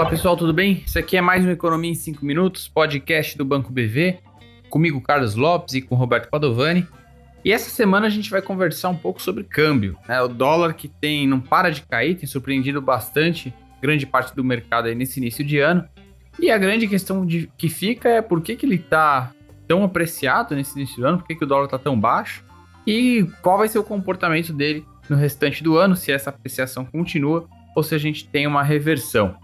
Fala pessoal, tudo bem? Isso aqui é mais um Economia em 5 Minutos, podcast do Banco BV, comigo Carlos Lopes e com Roberto Padovani. E essa semana a gente vai conversar um pouco sobre câmbio, né? O dólar que não para de cair, tem surpreendido bastante grande parte do mercado aí nesse início de ano. E a grande questão que fica é por que ele está tão apreciado nesse início do ano, por que o dólar está tão baixo e qual vai ser o comportamento dele no restante do ano, se essa apreciação continua ou se a gente tem uma reversão.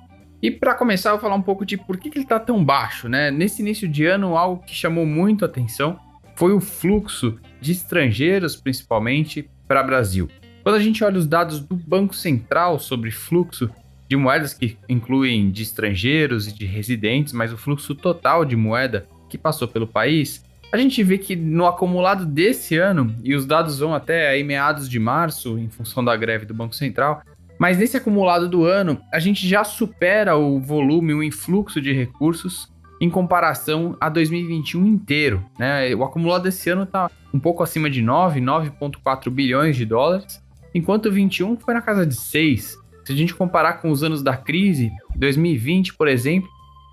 E para começar, eu vou falar um pouco de por que ele está tão baixo, né? Nesse início de ano, algo que chamou muito a atenção foi o fluxo de estrangeiros, principalmente, para o Brasil. Quando a gente olha os dados do Banco Central sobre fluxo de moedas, que incluem de estrangeiros e de residentes, mas o fluxo total de moeda que passou pelo país, a gente vê que no acumulado desse ano, e os dados vão até aí meados de março, em função da greve do Banco Central, mas nesse acumulado do ano, a gente já supera o volume, o influxo de recursos em comparação a 2021 inteiro, né? O acumulado desse ano está um pouco acima de 9,4 bilhões de dólares, enquanto o 21 foi na casa de 6. Se a gente comparar com os anos da crise, 2020, por exemplo,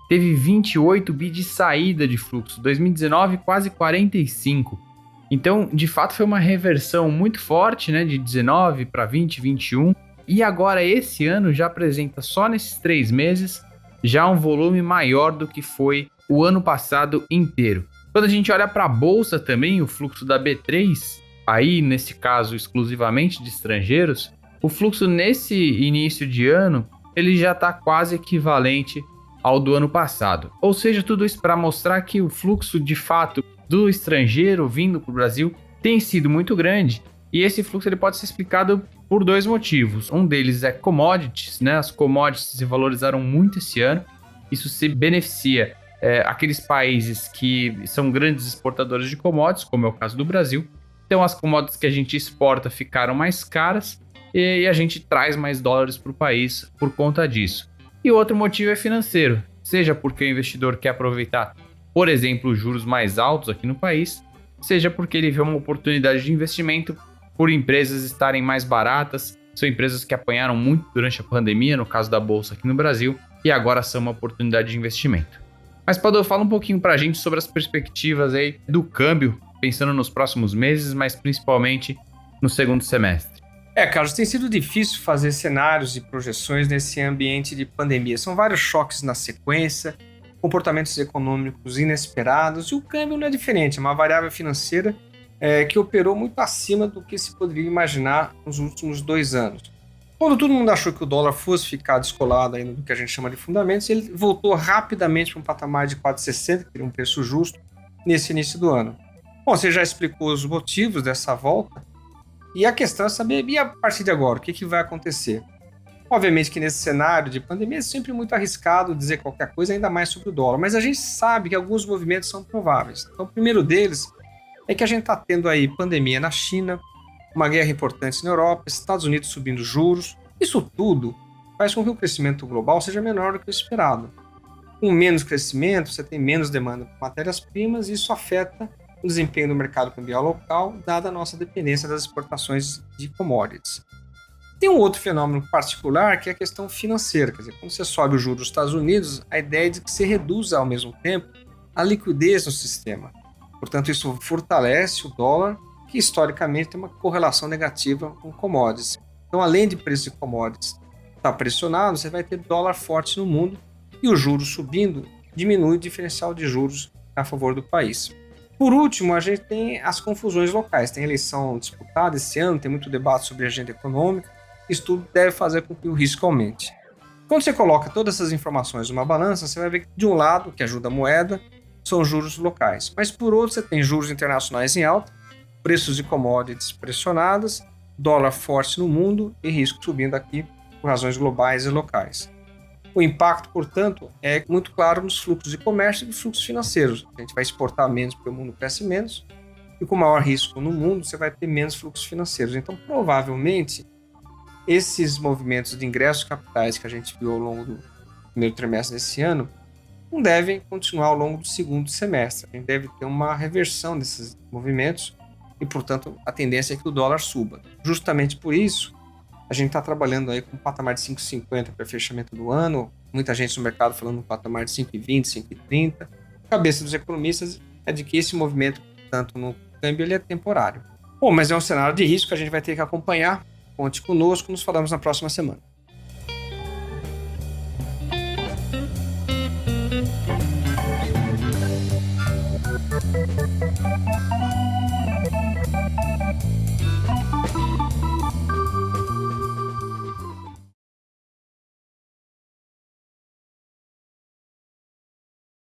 teve 28 bi de saída de fluxo, 2019 quase 45. Então, de fato, foi uma reversão muito forte, né, de 19 para 20, 21. E agora esse ano já apresenta só nesses 3 meses já um volume maior do que foi o ano passado inteiro. Quando a gente olha para a bolsa também, o fluxo da B3, aí nesse caso exclusivamente de estrangeiros, o fluxo nesse início de ano ele já está quase equivalente ao do ano passado. Ou seja, tudo isso para mostrar que o fluxo de fato do estrangeiro vindo para o Brasil tem sido muito grande. E esse fluxo ele pode ser explicado por 2 motivos. Um deles é commodities, né? As commodities se valorizaram muito esse ano. Isso se beneficia aqueles países que são grandes exportadores de commodities, como é o caso do Brasil. Então as commodities que a gente exporta ficaram mais caras e a gente traz mais dólares para o país por conta disso. E o outro motivo é financeiro, seja porque o investidor quer aproveitar, por exemplo, os juros mais altos aqui no país, seja porque ele vê uma oportunidade de investimento por empresas estarem mais baratas. São empresas que apanharam muito durante a pandemia, no caso da Bolsa aqui no Brasil, e agora são uma oportunidade de investimento. Mas, Padô, fala um pouquinho pra gente sobre as perspectivas aí do câmbio, pensando nos próximos meses, mas principalmente no segundo semestre. Carlos, tem sido difícil fazer cenários e projeções nesse ambiente de pandemia. São vários choques na sequência, comportamentos econômicos inesperados, e o câmbio não é diferente, é uma variável financeira que operou muito acima do que se poderia imaginar nos últimos 2 anos. Quando todo mundo achou que o dólar fosse ficar descolado ainda do que a gente chama de fundamentos, ele voltou rapidamente para um patamar de 4,60, que teria um preço justo, nesse início do ano. Bom, você já explicou os motivos dessa volta, e a questão é saber, e a partir de agora, o que vai acontecer? Obviamente que nesse cenário de pandemia é sempre muito arriscado dizer qualquer coisa, ainda mais sobre o dólar, mas a gente sabe que alguns movimentos são prováveis. Então, o primeiro deles é que a gente está tendo aí pandemia na China, uma guerra importante na Europa, Estados Unidos subindo juros. Isso tudo faz com que o crescimento global seja menor do que o esperado. Com menos crescimento, você tem menos demanda por matérias-primas e isso afeta o desempenho do mercado cambial local, dada a nossa dependência das exportações de commodities. Tem um outro fenômeno particular que é a questão financeira. Quer dizer, quando você sobe o juros dos Estados Unidos, a ideia é de que você reduza ao mesmo tempo a liquidez no sistema. Portanto, isso fortalece o dólar, que historicamente tem uma correlação negativa com commodities. Então, além de preço de commodities estar pressionado, você vai ter dólar forte no mundo e os juros subindo diminui o diferencial de juros a favor do país. Por último, a gente tem as confusões locais. Tem eleição disputada esse ano, tem muito debate sobre a agenda econômica. Isso tudo deve fazer com que o risco aumente. Quando você coloca todas essas informações numa balança, você vai ver que, de um lado, que ajuda a moeda, são juros locais. Mas, por outro, você tem juros internacionais em alta, preços de commodities pressionadas, dólar forte no mundo e risco subindo aqui por razões globais e locais. O impacto, portanto, é muito claro nos fluxos de comércio e nos fluxos financeiros. A gente vai exportar menos porque o mundo cresce menos, e com maior risco no mundo, você vai ter menos fluxos financeiros. Então, provavelmente, esses movimentos de ingressos capitais que a gente viu ao longo do primeiro trimestre desse ano não devem continuar ao longo do segundo semestre. A gente deve ter uma reversão desses movimentos e, portanto, a tendência é que o dólar suba. Justamente por isso, A gente está trabalhando aí com um patamar de 5,50 para fechamento do ano. Muita gente no mercado falando um patamar de 5,20, 5,30. A cabeça dos economistas é de que esse movimento, tanto no câmbio, ele é temporário. Bom, mas é um cenário de risco que a gente vai ter que acompanhar. Conte conosco, nos falamos na próxima semana.